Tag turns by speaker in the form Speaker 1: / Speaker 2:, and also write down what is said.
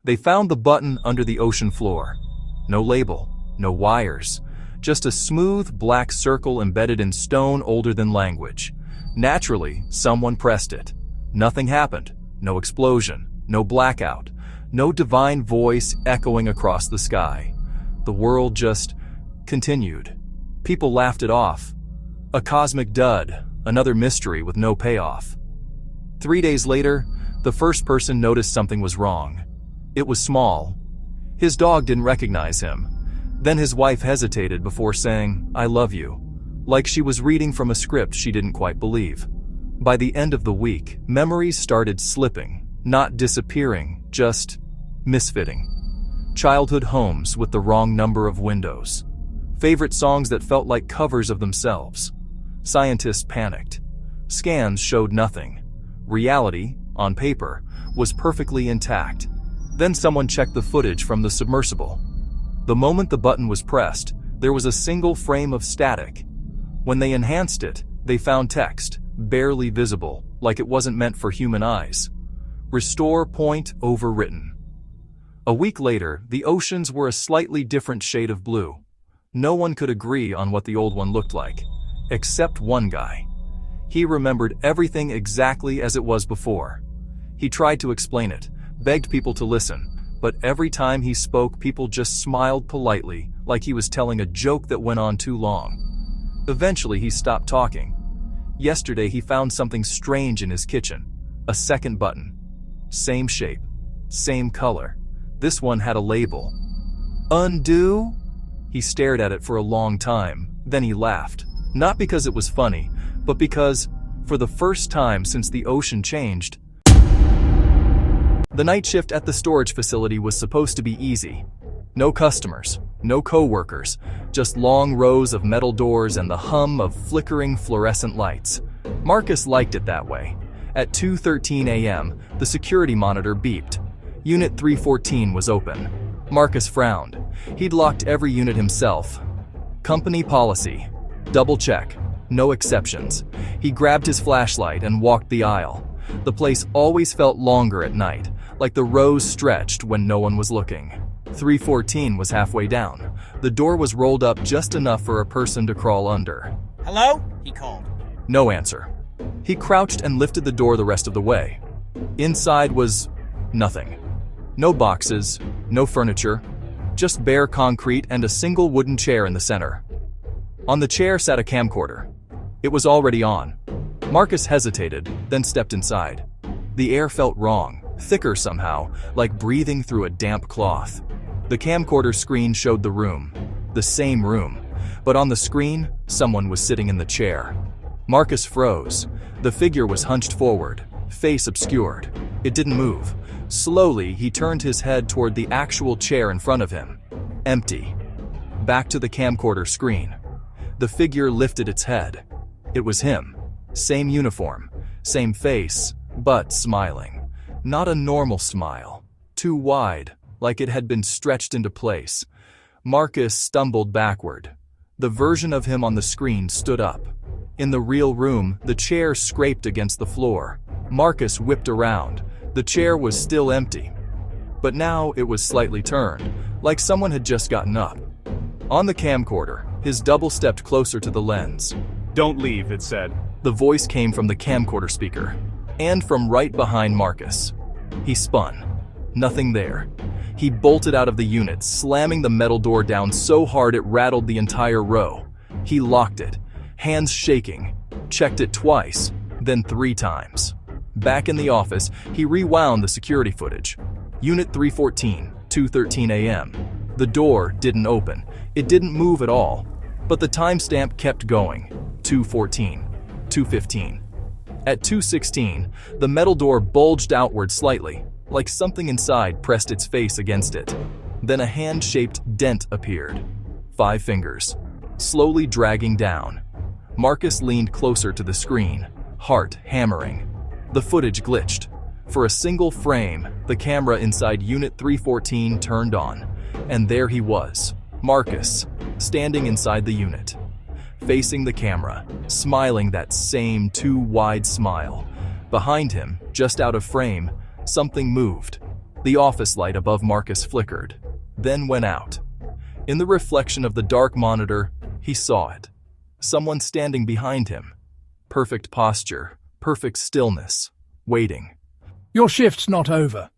Speaker 1: They found the button under the ocean floor. No label, no wires, just a smooth black circle embedded in stone older than language. Naturally, someone pressed it. Nothing happened. No explosion, no blackout, no divine voice echoing across the sky. The world just continued. People laughed it off. A cosmic dud, another mystery with no payoff. 3 days later, the first person noticed something was wrong. It was small. His dog didn't recognize him. Then his wife hesitated before saying, "I love you," like she was reading from a script she didn't quite believe. By the end of the week, memories started slipping, not disappearing, just misfitting. Childhood homes with the wrong number of windows. Favorite songs that felt like covers of themselves. Scientists panicked. Scans showed nothing. Reality, on paper, was perfectly intact. Then someone checked the footage from the submersible. The moment the button was pressed, there was a single frame of static. When they enhanced it, they found text, barely visible, like it wasn't meant for human eyes. Restore point overwritten. A week later, the oceans were a slightly different shade of blue. No one could agree on what the old one looked like, except one guy. He remembered everything exactly as it was before. He tried to explain it, begged people to listen, but every time he spoke, people just smiled politely, like he was telling a joke that went on too long. Eventually, he stopped talking. Yesterday, he found something strange in his kitchen. A second button. Same shape. Same color. This one had a label. Undo? He stared at it for a long time, then he laughed. Not because it was funny, but because, for the first time since the ocean changed, the night shift at the storage facility was supposed to be easy. No customers, no co-workers, just long rows of metal doors and the hum of flickering fluorescent lights. Marcus liked it that way. At 2:13 a.m., the security monitor beeped. Unit 314 was open. Marcus frowned. He'd locked every unit himself. Company policy. Double check. No exceptions. He grabbed his flashlight and walked the aisle. The place always felt longer at night, like the rows stretched when no one was looking. 314 was halfway down. The door was rolled up just enough for a person to crawl under.
Speaker 2: "Hello?" he called.
Speaker 1: No answer. He crouched and lifted the door the rest of the way. Inside was nothing. No boxes, no furniture, just bare concrete and a single wooden chair in the center. On the chair sat a camcorder. It was already on. Marcus hesitated, then stepped inside. The air felt wrong, thicker somehow, like breathing through a damp cloth. The camcorder screen showed the room, the same room, but on the screen, someone was sitting in the chair. Marcus froze. The figure was hunched forward, face obscured. It didn't move. Slowly, he turned his head toward the actual chair in front of him. Empty. Back to the camcorder screen. The figure lifted its head. It was him. Same uniform, same face, but smiling. Not a normal smile. Too wide, like it had been stretched into place. Marcus stumbled backward. The version of him on the screen stood up. In the real room, the chair scraped against the floor. Marcus whipped around. The chair was still empty. But now it was slightly turned, like someone had just gotten up. On the camcorder, his double stepped closer to the lens.
Speaker 3: "Don't leave," it said.
Speaker 1: The voice came from the camcorder speaker, and from right behind Marcus. He spun. Nothing there. He bolted out of the unit, slamming the metal door down so hard it rattled the entire row. He locked it, hands shaking, checked it twice, then 3 times. Back in the office, he rewound the security footage. Unit 314, 2:13 a.m. The door didn't open. It didn't move at all. But the timestamp kept going. 2:14, 2:15. At 2:16, the metal door bulged outward slightly, like something inside pressed its face against it. Then a hand-shaped dent appeared. 5 fingers, slowly dragging down. Marcus leaned closer to the screen, heart hammering. The footage glitched. For a single frame, the camera inside Unit 314 turned on, and there he was, Marcus, standing inside the unit, facing the camera, smiling that same too wide smile. Behind him, just out of frame, something moved. The office light above Marcus flickered, then went out. In the reflection of the dark monitor, he saw it. Someone standing behind him. Perfect posture, perfect stillness, waiting.
Speaker 2: Your shift's not over.